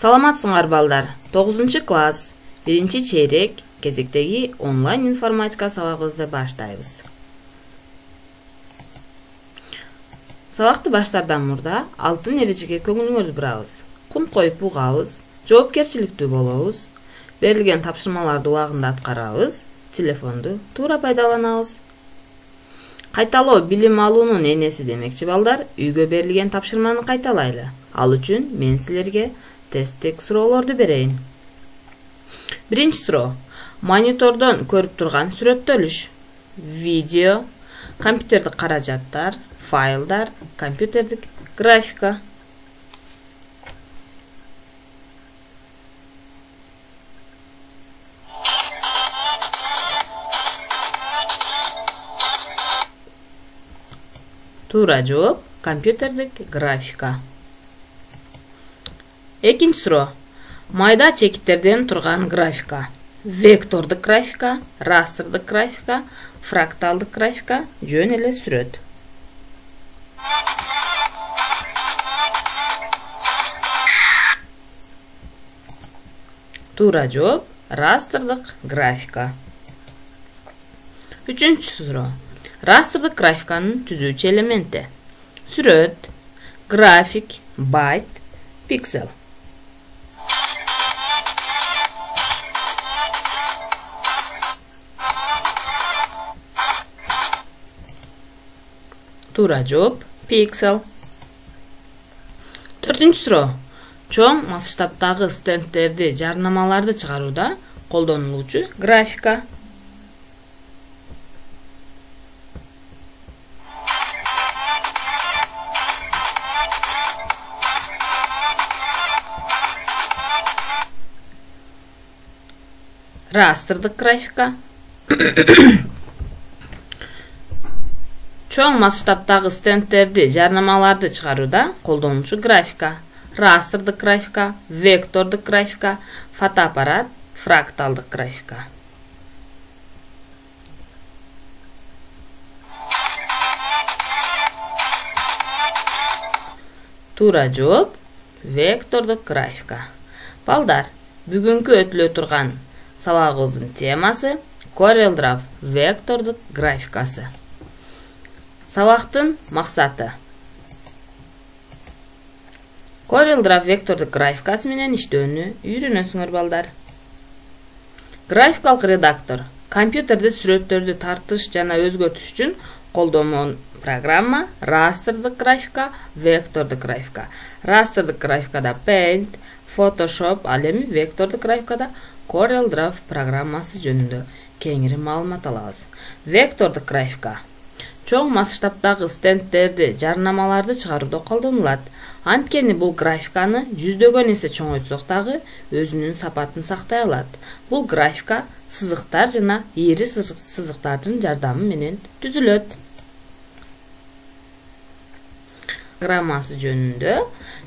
Саламатсыңар балдар. 9 класс, 1 чейрек кезектеги онлайн информатика сабагыбызды баштайбыз. Сабакты баштардан мурда алтын эрежеге көңүлүңөрдү бурабыз. Кум коюп угабыз, жоопкерчиликтүү болобуз, берилген тапшырмаларды убагында аткарабыз, телефонду туура пайдаланабыз. Кайталоо билим алуунун энеси демекчи балдар, үйгө берилген тапшырманы кайталайлы. Ал үчүн мен силерге тесттик суроолорду берейин. Биринчи суроо. Монитордон көрүп турган сүрөттөлүш. Видео, компьютердик каражаттар, файлдар, компьютердик графика. Туура жооп компьютердик графика. Экинчи суроо. Майда чекиттерден турган графика. Вектордук графика, растрдык графика, фракталдык графика, жөн эле сүрөт. Туура жооп растрдык графика. Үчүнчү суроо. Растрдык графиканын түзүүчү элементи. Сүрөт, график, байт, пиксель. Туура жооп пиксель. Төртүнчү суроо. Чоң масштабтагы стендтерди, жарнамаларды чыгарууда колдонулуучу графика. Растрдык графика. Чоң масштабтагы стендтерди, жарнамаларды чыгарууда колдонулуучу графика. Растрдык графика, вектордук графика, фотоаппарат, фракталдык графика. Туура жооп вектордук графика. Балдар, бүгүнкү өтүлө турган сабагыбыздын темасы CorelDRAW вектордук графикасы. Сабактын максаты. CorelDRAW вектордук графикасы менен иштөөнү үйрөнөсүңөр балдар. Графикалык редактор компьютерде сүрөттөрдү тартыш жана өзгөртүш үчүн колдонгон программа. Растрдык графика, вектордук графика. Растрдык графикада Paint, Photoshop, ал эми вектордук графикада CorelDRAW программасы жөнүндө кеңири маалымат алабыз. Вектордук графика чоң масштабтагы стендтерди, жарнамаларды чыгарууда колдонулат. Анткени бул графиканы жүздөгөн эсе чоңойтсок дагы өзүнүн сапатын сактай алат. Бул графика сызыктар жана ири сызыктардын жардамы менен түзүлөт. Программасы жөнүндө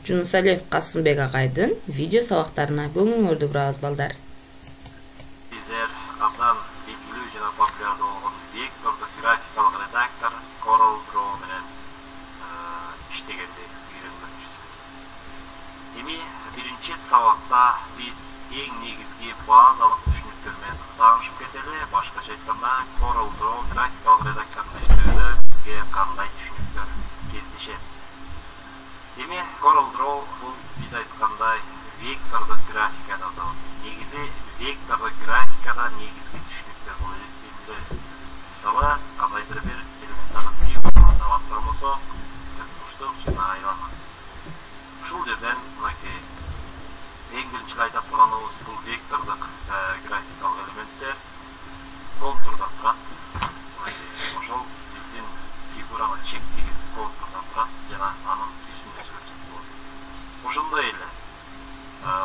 Жунусалиев Касымбек агайдын видео сабактарына көңүлүңөрдү бурабыз балдар. Сиздер абдан белгилүү жана популярдуу болгон вектордук графикалык редактор CorelDRAW менен иштегенди үйрөнгөнсүз. Эми биринчи сабакта биз эң негизги базалык түшүнүктөр менен таанышып кетели. Башкача айтканда CorelDRAW графикалык редакторунда иштөөдө бизге кандай түшүнүктөр кездешет. Эми CorelDRAW бул биз айткандай вектордук графика деп атабыз. Негизи вектордук графикада негизги түшүнүктөр бул эле. Мисалы, кандайдыр бир элементарный фигураны деп аткан болсок, турмуштук жана айланма. Ушул жерден мынакей эң биринчи айтып турганыбыз бул вектордук графикалык элементтер контурдан турат. Ошол биздин фигураны чектеген контурдан турат жана анын түсүн өзгөртүп болот. Ошондой эле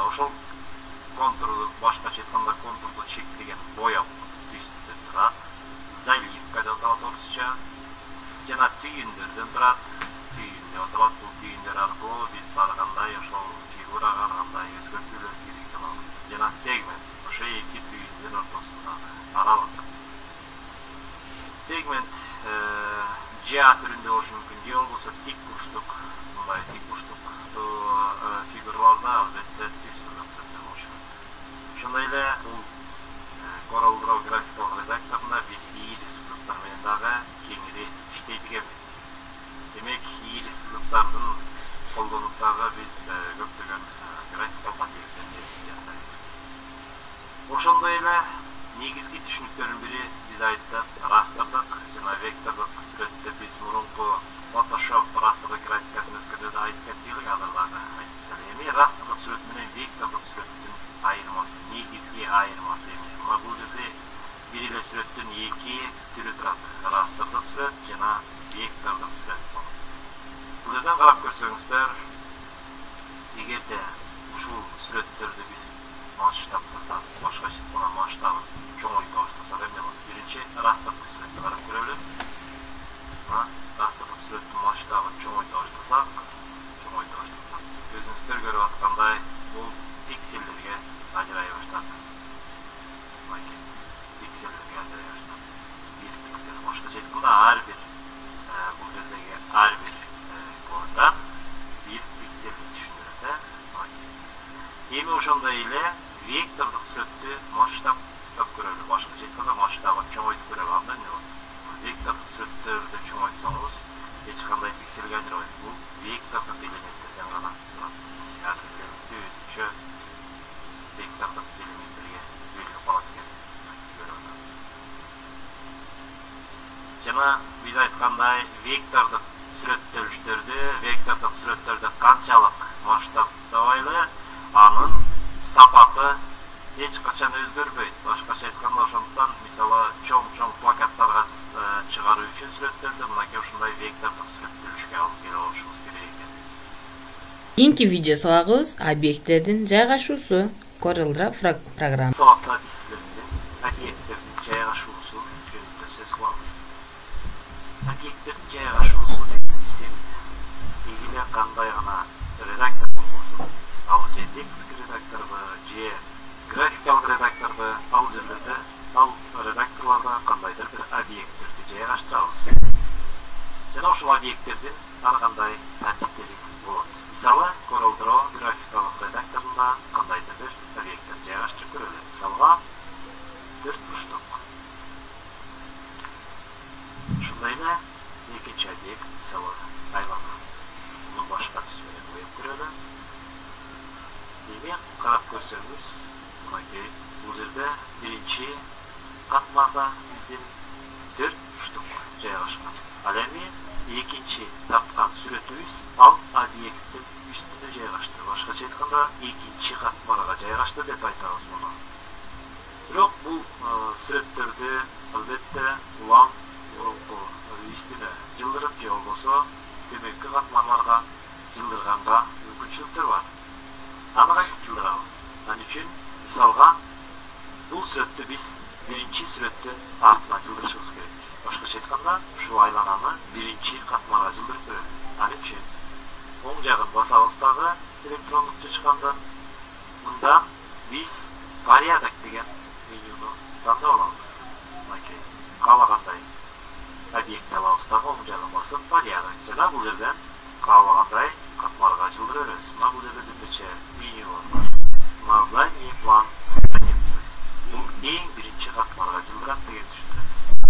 ошол контурду башкача айтканда контурду чектеген бояп түстөн турат. Заливка деп аталат орусча. Жана түйүндөрдөн турат. Түйүн деп аталат. Бул түйүндөр аркылуу биз ар кандай ошол фигурага кандай өзгөртүүлөр киргизе алабыз. Жана сегмент ошо эки түйүндүн ортосундагы аралык. Сегмент жа түрүндө болушу мүмкүн, же болбосо тик бурчтук, мындай тик бурчтук фигураларда албетте түз Эми ошондой эле вектордук сүрөттү масштабтап көрөлү. Башкача айтканда масштабын чоңойтуп көрөлү. Анда эмне болот? Вектордук сүрөттөрдү чоңойтсоңуз эч кандай пикселге ажырабайт. Бул вектордук элементтерден гана турат. Яғни элементти өзүнчө вектордук элементтерге бөлүнүп калат экен. Көрүп атабыз. Жана биз айткандай вектордук сүрөттөрдү канчалык масштабтабайлы, анын сапаты эч качан өзгөрбөйт. Башкача айтканда ошондуктан мисалы чоң плакаттарга чыгаруу үчүн сүрөттөрдү мынакей ушундай вектордук сүрөттөлүшкө алып келип алышыбыз керек экен. Кийинки видео сабагыбыз объекттердин жайгашуусу. Corel программа. Сабакта биз силерге объекттердин жайгашуусу жөнүндө сөз кылабыз. Объекттердин жайгашуусу деген эле кандай гана редактор болбосун, ал же текстик редакторбу, же графикалык редакторбу, ал жерлерде ал редакторлордо кандайдыр бир объекттерди жайгаштырабыз. Жана ошол объекттердин ар кандай тартиптери болот. Мисалы, Corel Draw графикалык редакторунда кандайдыр бир объекттер жайгаштырып көрөлү. Мисалга 4 бурчтук. Ушундай эле экинчи объект, мисалы, айлана. Муну башка түс менен коюп көрөлү. Эми карап көрсөңүз, мынакей бул жерде биринчи катмарда биздин 4 бурчтук жайгашкан. Ал эми экинчи тарткан сүрөтүбүз ал объекттин үстүнө жайгашты. Башкача айтканда экинчи катмарга жайгашты деп айтабыз муну. Бирок бул сүрөттөрдү албетте улам үстүнө жылдырып же болбосо төмөнкү катмарларга жылдырганга мүмкүнчүлүктөр бар. Аны кантип жылдырабыз? Ал үчүн мисалга бул сүрөттү биз биринчи сүрөттүн артына жылдырышыбыз керек. Башкача айтканда, ушул айлананы биринчи катмарга жылдырып көрөлү. Ал үчүн оң жагын басабыз дагы электрондук чычкандан. Мында биз порядок деген менюну тандап алабыз. Мынакей каалагандай объект алабыз дагы оң жагын басып порядок. Жана бул жерден каалагандай катмарга жылдыра беребиз. Мына бул жерде бир нече менюлар бар. Название, план, страница. Бул эң биринчи катмарга жылдырат деген түшүндүрөт.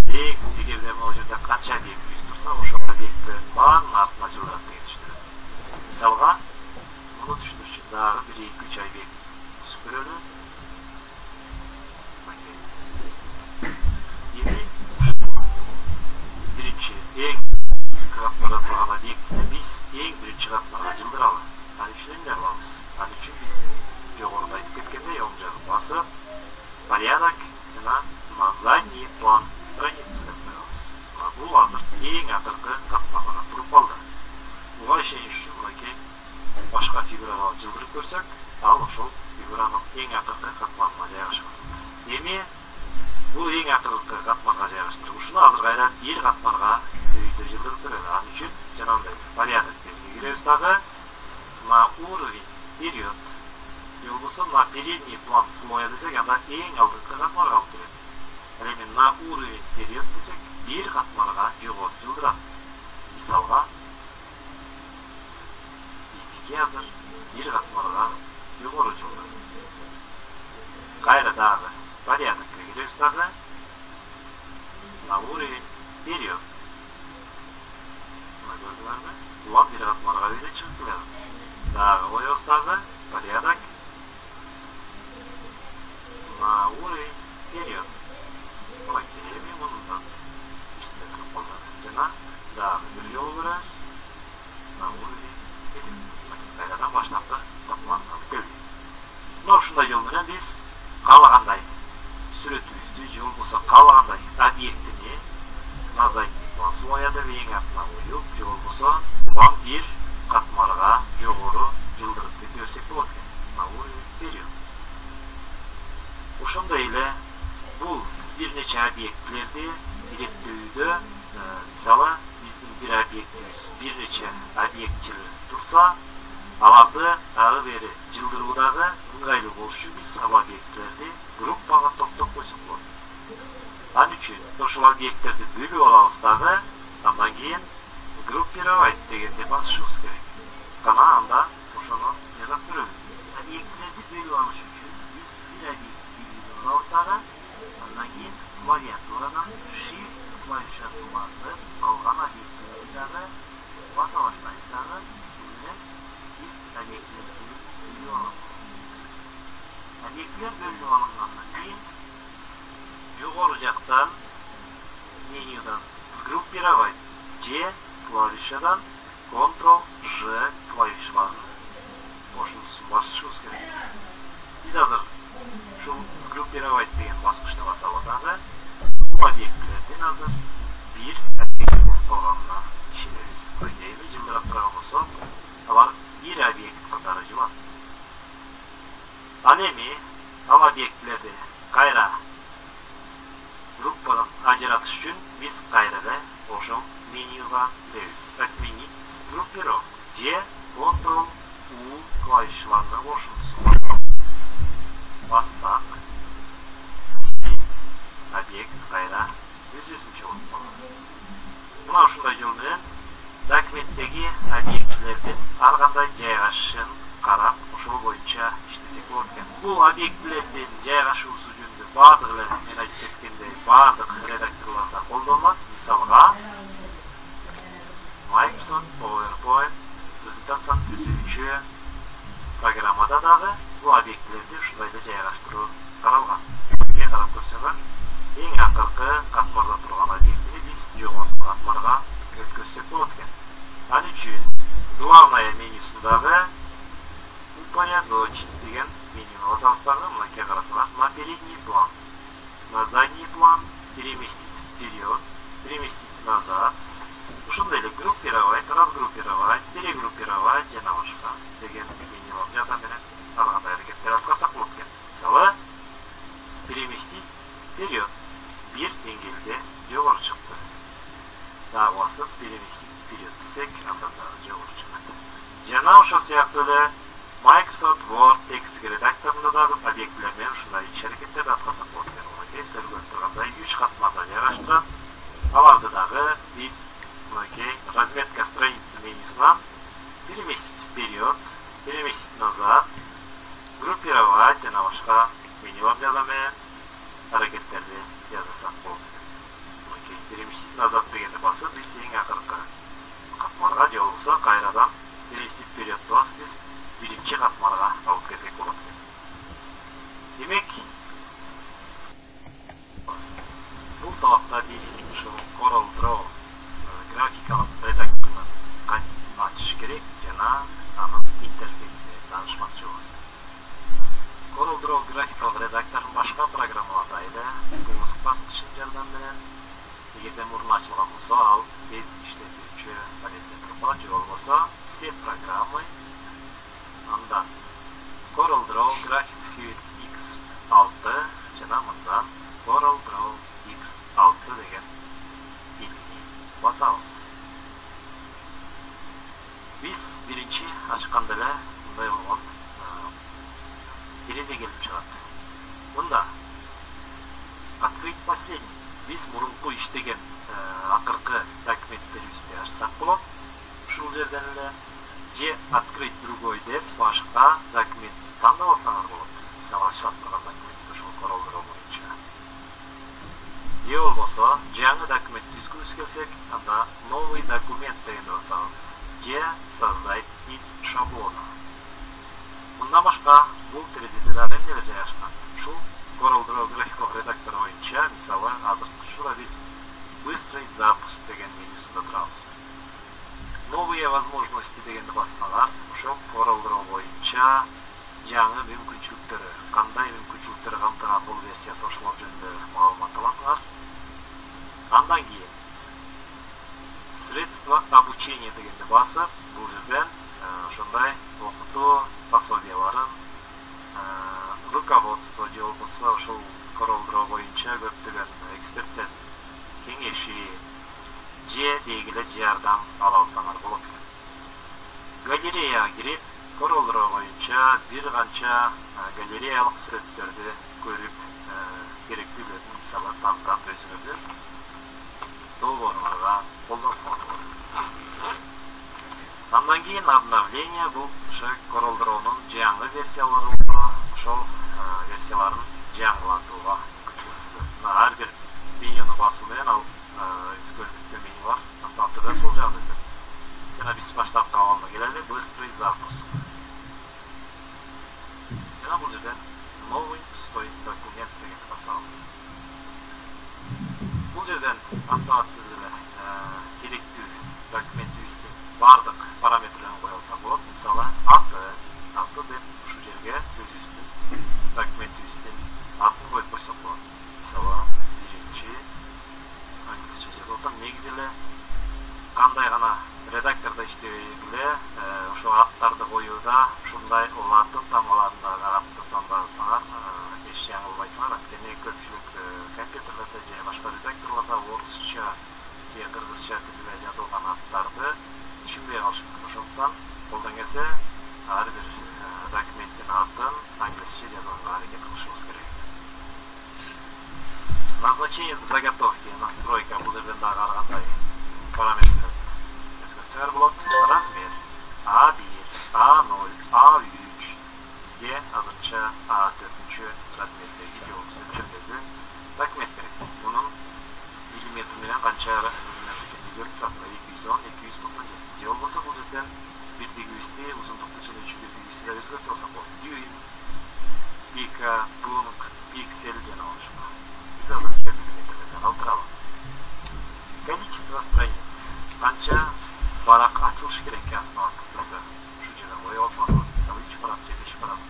Эгерде могу жерде канча объектибиз турса, ошол объектти баардын артына жылдырат деген түшүндүрөт. Мисалга, муну түшүндүрүш үчүн дагы бир 2-3 объект түзүп көрөлү. Эми биринчи эң катмарда турган объектти биз эң биринчи катмарга жылдыралы. Ал үчүн эмне кылабыз? Ал үчүн биз жогоруда айтып кеткендей оң жагын басып, порядок жана название, план, страница деп коебуз. Бул азыр эң акыркы катмарга туруп калды. Буга ишениш үчүн мынакей башка фигурага жылдырып көрсөк, ал ошол фигуранын эң акыркы катмарына жайгашып атат. Эми бул эң акыркы катмарга жайгаштырып, ушуну азыр кайра бир катмарга өйдө жылдырып көрөлү. Ал үчүн жанагындай порядок белгиге киребиз дагы. На уровень вперед. Же болбосо на передний план слоя десек, анда эң алдыңкы катмарга алып келет. Ал эми на уровень вперед десек, бир катмарга жогору жылдырат. Мисалга, биздики азыр бир катмарга жогору жылдырат. Кайра дагы порядокко киребиз дагы. На уровень вперед. Мына көрдүңөрбү? Улам бир катмарга өйдө чыгып келет. Дагы коебуз дагы порядок. На уровень вперед. Мынакей эми мундан үстүнө туруп калды. Жана дагы бир жолу көрөбүз. На уровень вперед. Кайрадан баштапкы катмарга алып келди. Мына ушундай жол менен биз каалагандай сүрөтүбүздү же болбосо каалагандай объектини назайти план слоя деп эң артына коюп, же болбосо улам бир катмарга жогору жылдырып кете берсек болот экен. На уровень вперед. Ошондой эле бул бир нече объектилерди иреттөөдө, мисалы биздин бир объектибиз бир нече объектчил турса, аларды ары бери жылдыруудагы ыңгайлуу болуш үчүн биз ал объектилерди группага топтоп койсок болот. Ал үчүн ошол объекттерди бөлүп алабыз дагы, андан кийин группировать дегенди басышыбыз керек. Кана анда ошону жазып көрөлү. Объектилерди obyektler bölünüp alıngandan keyin yuqori jaqdan menyudan sgruppirovать J klavişadan Ctrl-J klavişlarini qo'shilishini bosishimiz kerak. Biz hozir shu sgruppirovать degan bosqichni bosib o'tamiz. Bu obyektlardan hozir bir obyekt bo'lib qolganini ishlaymiz. Qo'yaymi, jimlab turgan bo'lsa, ular bir obyekt qatori javob. Anemi al obyektlarni qayra gruppadan ajratish uchun biz qayrada o'sha menyuga kiramiz. Отменить группировку. J Ctrl-U klavişlarini qo'shamiz. Bassak obyekt qayra o'z-o'zicha bo'lib qoladi. Mana shunday yo'l bilan dokumentdagi obyektlardan har qanday joylashishini qarab, o'sha bo'yicha ishlasak bo'ladi. Bu obyektlardan joylashuv uchun ba'zilarini men aytib ketganday ba'zi redaktorlarda qo'llaniladi. Misolga Microsoft PowerPoint prezentatsiyani tuzuvchi programmadagi bu obyektlarni shunday joylashtirib qaralgan. Bunga qarab ko'rsangiz, eng oxirgi qatmarda turgan obyektni biz yuqori qatmarga o'tkazsak bo'ladi. Ana uchun главная menyusidagi упорядочить degan menyuni asoslarni bunga qarasangiz, на передний план, на задний план, переместить вперед, переместить назад. Shunday группировать, разгруппировать, перегруппировать jana boshqa degan menyular yordamida har qanday harakatlar qilsak bo'ladi. Masalan, переместить вперед bir dengilga yuqori chiqdi. Daha bosib переместить вперед desek, unda yuqori chiqadi. Jana o'sha siyoqda Microsoft Word text redaktorida obyektlar bilan shunday ish harakatlarni qilsak bo'ladi. Ularga sizlar ko'rganday 3 qatlamda yarashtirib, alardagi biz разметка страницы менюсынан переместить вперед, переместить назад, группировать jana boshqa menyular yordamida harakatlarni yazasak bo'ladi. Переместить назад deganda bosib, biz eng oxirgi qatmarga bo'lsa, qayradan переместить вперед bosib, biz birinchi qatmarga olib kelsak bo'ladi. Demak, bu soatda biz shu CorelDRAW grafikalik redaktorni achish kerak, yana aniq interfeysini tanishmoqchi bo'lamiz. CorelDRAW grafikalik redaktor boshqa programmalarda edi. Qo'ng'iz bosqichini yordam bilan agarda murni ochilgan bo'lsa, biz ishlatuvchi paleta yo'l bo'lsa, все программы anda CorelDRAW Graphic Suite X6 yana bundan CorelDRAW X6 degan ilmni bosamiz. Biz birinchi ochganda bunday bo'lgan kelib chiqadi. Bunda открыть последний. Biz murunqu ishtagan oxirgi dokumentlar ustida ochsak bo'ladi. Shu yerdan J открыть другой deb boshqa dokument tanlab olsangiz bo'ladi. Masalan, shotqaran dokumentni shu CorelDRAW bo'yicha. J bo'lsa, yangi dokument yuz kelsak, unda новый документ deganda olsangiz, J создать из шаблона. Bundan boshqa bu terezadalarni joylashgan. Shu CorelDRAW grafikалық redaktor bo'yicha, masalan, hozir shunda biz выстроить запуск degan menyusida turamiz. Новые возможности deganda bossalar, shu CorelDRAW bo'yicha yangi mumkinchiliklari, qanday mumkinchiliklari qamtagan bu versiyasi o'shalar junda ma'lumot olasizlar. Andan keyin средства обучения deganda bosib, bu yerdan shunday o'qutuv пособияларын, rukovodство yo'l bo'lsa, shu CorelDRAW bo'yicha ko'plagan ekspertlar kengashi J degili yordam ola olsangiz bo'ladi. Galereyaga kirib, CorelDRAW bo'yicha bir qancha galereyalik suratlarni ko'rib, kerakli bo'lgan misollar tanlab o'zingiz do'g'rilarga qo'llansangiz bo'ladi. Ondan keyin обновление bu o'sha CorelDRAW'ning yangi versiyalari bo'lsa, shu versiyalarni yangilantirishga kuchli. Har bir menyuni bosmagan eski menyu var. Ortada sol yanında. Yana biz baştan tamamına gelelim. Быстрый запуск. Yana burada новый обеспечение заготовки, настройка бұл жерден дағы арғандай параметрлер өзгертсеңер болады. Размер A1, A0, A3 bizge azınca A4 razmerdeki yolcu ölçümdeki takmet gerek. Bunun milimetreden qancha milimetrga görüp turadi. 210, 297 yol bo'lsa bu yerdan 1,2 uzunlukta chiluvchi 1,2 o'zgartib olsa bo'ladi. Düym, pika, punkt, piksel degan olishma. Biz azınca milimetrdan oltiramiz. Количество страниц. Qancha varaq açılış gerek avtomatlarda. Şu жерде qo'yib olib, мысалы 3 varaq, 5 varaq.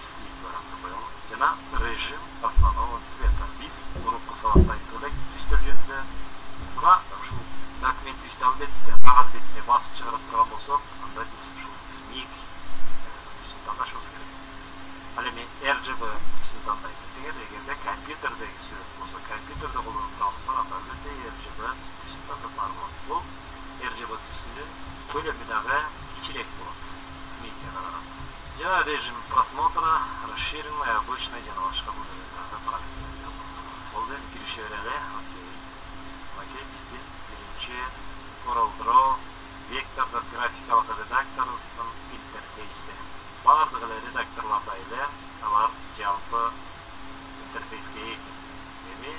Istəyik varaqni qo'yamiz. Yana rejim основного цвета. Biz bunu qısaltda aytdik. Üstürgende buna şu dokument üstü albetle qog'oz betine basıp chiqarib turgan bo'lsak, unda biz şu smik üstünü tanlashimiz kerak. Hali men RGB üstünü tanlaymiz. Agarda kompyuterdagi surat bo'lsa, kompyuterda qo'llanib turamiz, unda RGB üstünü tanlasak bo'ladi. Bu RGB tüsünün ko'lamidagi kichik bo'ladi. Smikka qarab. Yana rejim просмотра, расширенный, обычный, yana boshqa bo'ladi. Parametrlar bo'ldi. Kirishlarga okey. Okey, bizning birinchi CorelDRAW vektorlar grafikалық redaktor ustidan interfeysi. Bardığılar redaktorlarda ile ular жалпы interfeysga ega. Ya'ni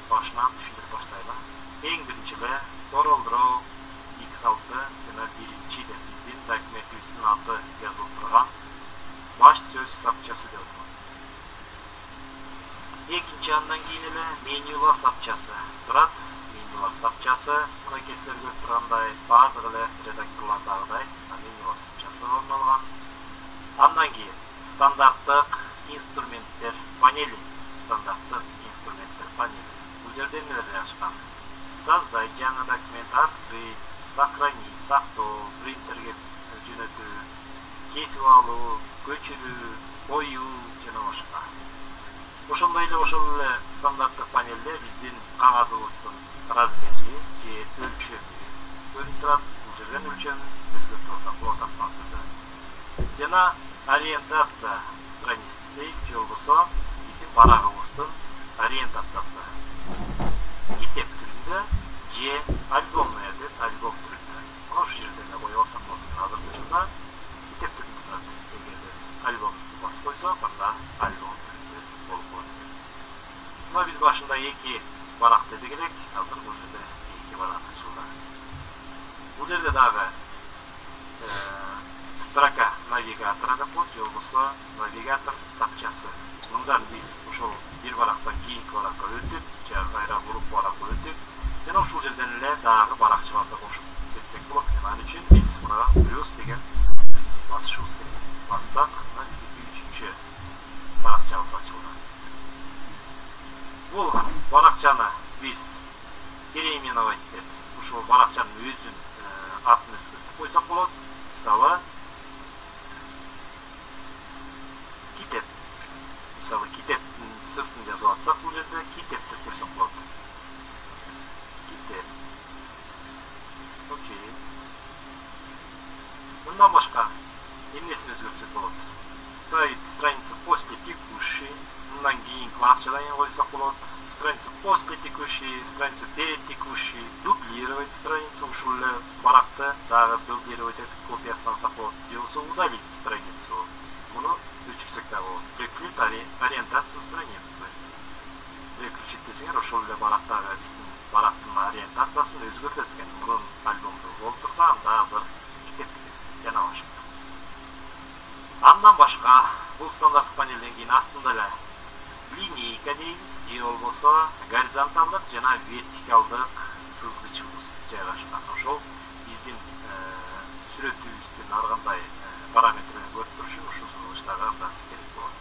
başdan tushuntirib boshlaymiz. Eng birinchisi CorelDRAW X6 yana birinchi de bizning dokument üstünün adı yazılıb turgan baş söz sapçası diyoruz. İkinci yandan giyinili menyular sapçası. Turat menyular sapçası. Buna kesler görüp turanday bardığılar redaktorlardagıday menyular sapçası olmalıgan. Andan keyin standartlık instrumentler paneli. Standartlık instrumentler paneli. Bu жерде neler açkan? Создать жаңы документ, открыть, сохранить, сактоо, принтерге жөнөтүү, кесип алуу, көчүрүү, коюу жана башка. Ошондой эле стандарттык панелде биздин кагазыбыздын размери же өлчөмү көрүнүп турат. Бул жерден өлчөмүн өзгөртүп алсак болот автоматты. Жана ориентация страницасында же болбосо биздин барагыбыздын ориентациясы. Китеп түрүндө же альбомная деп альбом түрүндө. Ошол жерде эле коюп алсак болот. Азыркы учурда китеп түрүндө турат. Эгерде биз альбомду басып койсок, анда альбом түрүндө болуп калат. Мына биз башында 2 барак дедик элек, азыр бул жерде 2 барак ачылды. Бул жерде дагы строка навигатора деп коет, же болбосо навигатор сапчасы. Мындан биз ошол бир барактан кийинки баракка өтүп, же кайра буруп баракка өтүп, жана ушул жерден эле дагы баракчыларды кошуп кетсек болот. Ал үчүн биз мына плюс деген басышыбыз керек. Бассак, мына 3-чү баракчабыз ачылды. Бул баракчаны биз переименовать деп, ушул баракчанын өзүн атын өзгөртүп койсок болот. Мисалы, китеп. Мисалы, китептин сыртын жазып атсак, бул жерде китеп деп койсок болот. Китеп. Окей. Мындан башка эмнесин өзгөртсөк болот? Ставить страницу после текущей. Мындан кийинки баракчадан койсок болот. Страницу после текущей, страницу перед текущей. Дублировать страницу, ушул эле баракты дагы дублировать этип копиясын алсак болот. Же болбосо удалить страницу. Муну өчүрсөк да болот. Переключить ориентацию страницы. Переключить десеңер, ошол эле барактагы биздин барактын ориентациясын өзгөртөт экен. Мурун альбомду болуп турса, анда азыр китеп жана башка. Андан башка бул стандарттык панелден кийин астында эле линейка дейбиз, же болбосо горизонталдык жана вертикалдык сызгычыбыз жайгашкан. Ошол биздин сүрөтүбүздүн ар кандай параметрлерин көрүп туруш үчүн ушул сызгычтарга абдан керек болот.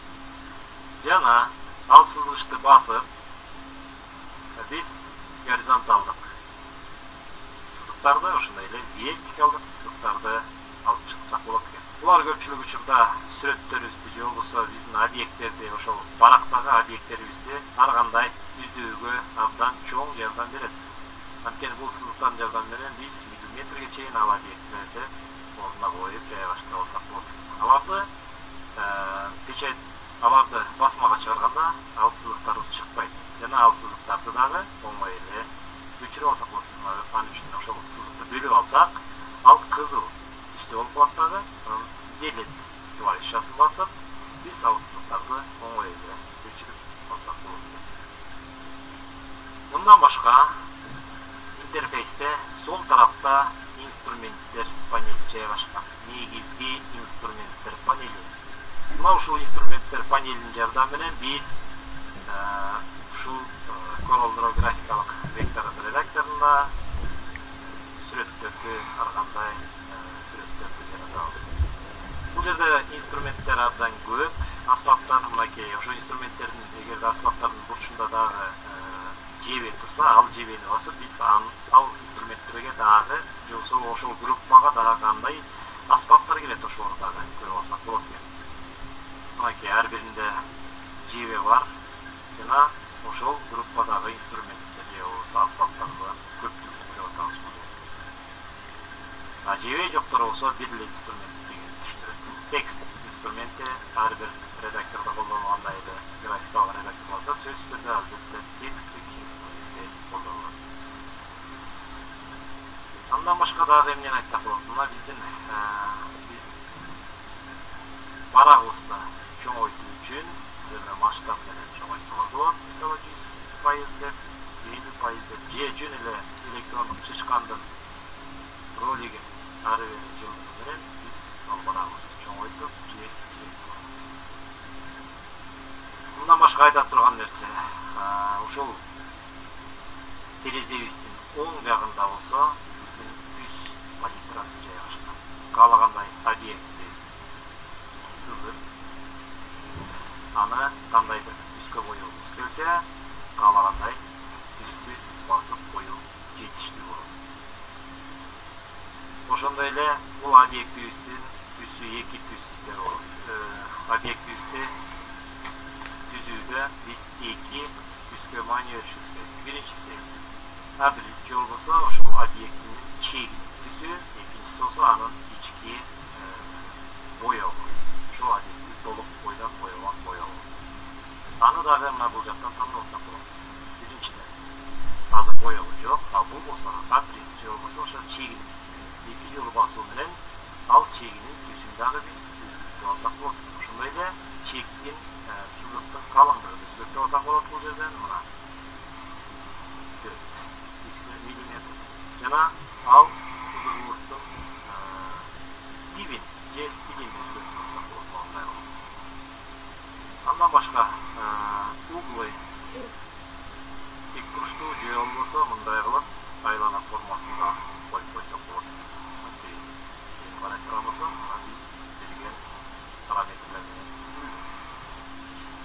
Жана ал сызгычты басып биз горизонталдык сызыктарды, ошондой эле вертикалдык сызыктарды алып чыксак болот экен. Булар көпчүлүк учурда сүрөттөрүбүздү же болбосо биздин объекттерди, ошол барактагы объекттерибизди ар кандай түздүүгө абдан чоң жардам берет. Анткени бул сызыктардын жардамы менен биз миллиметрге чейин ал объекттерди ордуна коюп жайгаштырып алсак болот. Аларды басмага чыгарганда ал сызыктарыбыз чыкпайт. өчүрүп алсак болот. Аны үчүн ошол сызыкты бөлүп алсак, ал кызыл иште болуп калат дагы. Делет клавишасын басып, биз ал сызыктарды оңой эле өчүрүп алсак болот. Мындан башка интерфейсте сол тарафта инструменттер панели жайгашкан. Негизги инструменттер панели. Мына ушул инструменттер панелинин жардамы менен биз ушул Corel графикалык вектор редакторунда сүрөттөрдү ар кандай сүрөттөрдү жаратабыз. Бул жерде инструменттер абдан көп. Аспаптар мынакей, ошол инструменттердин эгерде аспаптардын бурчунда дагы жебе турса, ал жебени басып биз ал инструменттерге дагы же ошол группага дагы кандай аспаптар келет ошолорду дагы көрүп алсак болот экен. Мынакей ар биринде жебе бар жана ошол группадагы инструменттер же болбосо аспаптарды көптүгүн көрүп атабыз бул жерде. Жебе жоктор болсо бир эле инструмент деген түшүндүрөт. Текст инструменти ар бир редактордо колдонулгандай эле графикалык редакторлордо сөзсүз түрдө албетте тексттик колдонулат. Андан башка дагы эмнени айтсак болот? Мына биздин барагыбызды чоңойтуу үчүн жерде масштаб менен чоңойтууга болот. Мисалы 100% деп, 50% деп, же жөн эле электрондук чычкандын ролигин ар бир жылдыгы менен биз ал барагыбызды чоңойтуп, же кичирейтип алабыз. Мындан башка айта турган нерсе, ушул терезебиздин оң жагында болсо биздин түз палитрасы жайгашкан. Каалагандай объектти сызып, аны кандайдыр түскө боёгубуз келсе, каалагандай түздү басып коюу жетиштүү болот. Ошондой эле бул объектибиздин түсү эки түз деп болот. Объектибизди түзүүдө биз эки түскө маани беришибиз керек. Биринчиси абрис болбосо ошол объектинин чегин түзүү, экинчиси болсо анын ички боёгу. Ошол объекти толук бойдон боёгон боёгу. Аны дагы мына бул жактан тандалсак болот. Биринчиден азыр боёгу жок, а бул болсо абрис болбосо ошол чегин эки жолу басуу менен ал чегинин түсүн дагы биз өзгөртүп алсак болот. Ошондой эле чектин сызыктын калыңдыгын өзгөртүп алсак болот бул жерден мына 4 мм. Жана ал сызыгыбыздын тибин же стилин өзгөртүп алсак болот мындай кылып. Андан башка углы тик бурчтуу же болбосо мындай кылып айлана формасында коюп койсок болот. Карай турган болсо, биз берген параметрлер менен.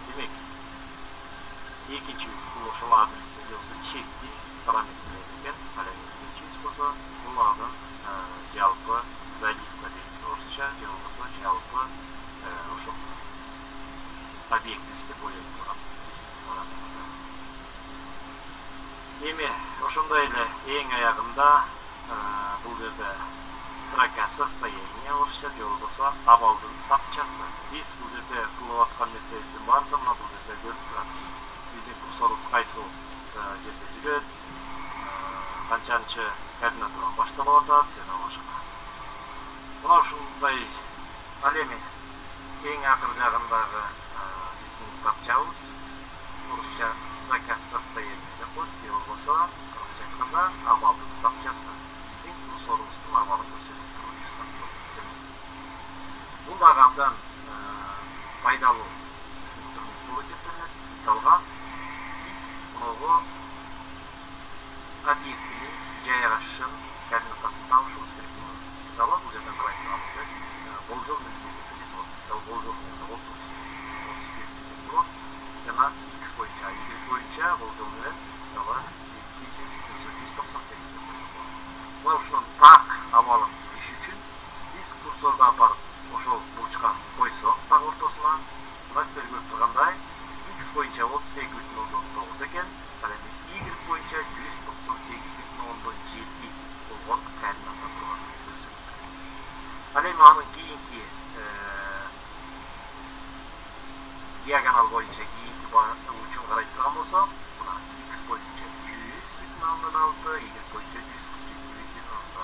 Демек, экинчибиз бул ошол адресте же болбосо чектин параметрлери экен. Ал эми экинчибиз болсо, бул анын жалпы заливка дейт орусча, же болбосо жалпы ошол объектибизди боёп турган параметрлер. Эми ошондой эле эң аягында бул жерде строка состояния орусча же болбосо абалдын сапчасы. Биз бул жерде кылып аткан нерсебиздин баардыгы мына бул жерде көрүп турат. Биздин курсорубуз кайсы жерде жүрөт, канчанчы координатадан башталып атат жана башка. Мына ушундай ал эми эң акыр жагындагы биздин сапчабыз орусча строка состояния деп коет, же болбосо орусча айтканда абалдын сапчасы. Биздин курсорубуздун абалын бул дагы абдан пайдалуу инструмент болуп эсептелет. Мисалга, биз мунугу объектинин жайгашышын координатасын табышыбыз керек болот. Мисалы, бул жерден карай турган болсок, болжол менен эсептелет болот. Мисалы, болжол менен 30 болот. Жана x боюнча, y боюнча болжол менен мисалы 198 болот. Мына ушунун так абалын билиш үчүн биз курсорду апарып ошол бурчка койсок так ортосуна, мына сиздер көрүп тургандай x боюнча 32,9 экен, ал эми y боюнча 198,7 болгон координата турган. Ал эми анын кийинки диагонал боюнча кийинки учун карай турган болсок, мына x боюнча 100,6 16, егет бойынша 147 екен, онда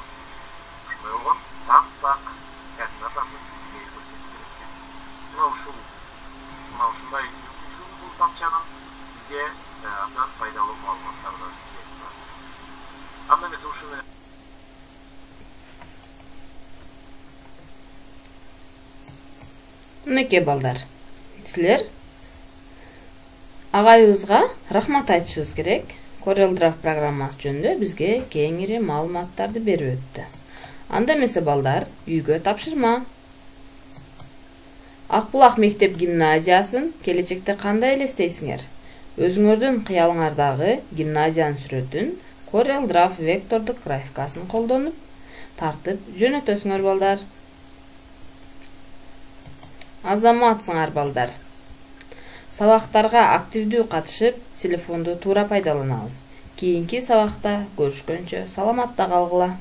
шынай оған тақ-тақ координатасын бізге көрсетілген екен. Мынау шындай бұл тапчаның бізге абдан пайдалы мағлұматтарды беріп тұрады. Анда біз ушыны Мынеке балдар, сілер ағайыбызға рахмат айтышыбыз керек. CorelDRAW программасы жөнүндө бизге кеңири маалыматтарды берип өттү. Анда эмесе балдар, үйгө тапшырма. Акбулак мектеп гимназиясын келечекте кандай элестейсиңер? Өзүңөрдүн кыялыңардагы гимназиянын сүрөтүн CorelDRAW вектордук графикасын колдонуп тартып жөнөтөсүңөр балдар. Азаматсыңар балдар. Сабактарга активдүү катышып, телефонду туура пайдаланабыз. Кийинки сабакта көрүшкөнчө саламатта калгыла.